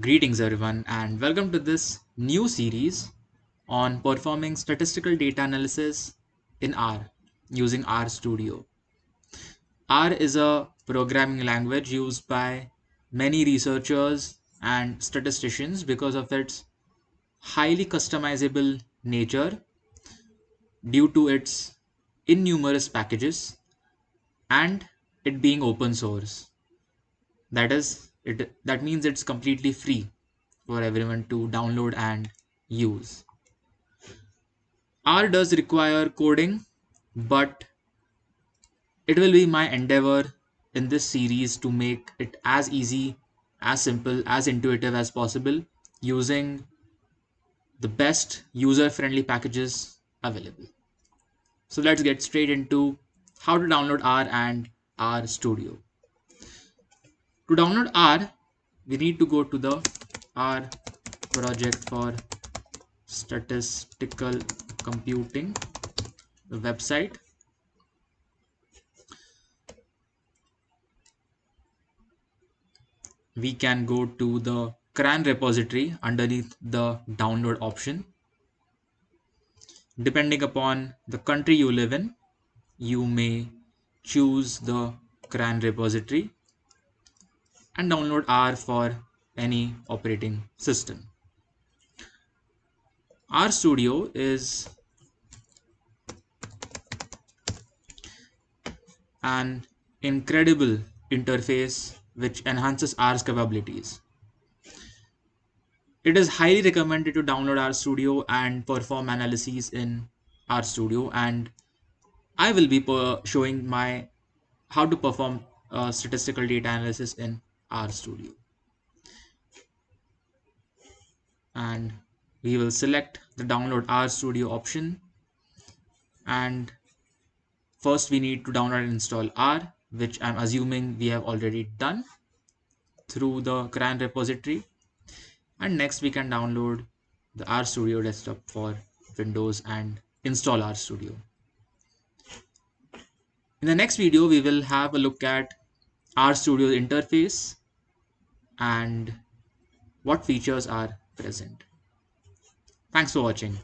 Greetings, everyone, and welcome to this new series on performing statistical data analysis in R using RStudio. R is a programming language used by many researchers and statisticians because of its highly customizable nature due to its innumerous packages and it being open source. That means it's completely free for everyone to download and use. R does require coding, but it will be my endeavor in this series to make it as easy, as simple, as intuitive as possible using the best user friendly packages available. So let's get straight into how to download R and RStudio. To download R, we need to go to the R project for statistical computing, the website. We can go to the CRAN repository underneath the download option. Depending upon the country you live in, you may choose the CRAN repository and download R for any operating system. RStudio is an incredible interface which enhances R's capabilities. It is highly recommended to download RStudio and perform analyses in RStudio, and I will be showing my how to perform statistical data analysis in RStudio. And we will select the download RStudio option, and first we need to download and install R, which I'm assuming we have already done through the CRAN repository. And next we can download the RStudio desktop for Windows and install RStudio. In the next video, we will have a look at RStudio interface and what features are present. Thanks for watching.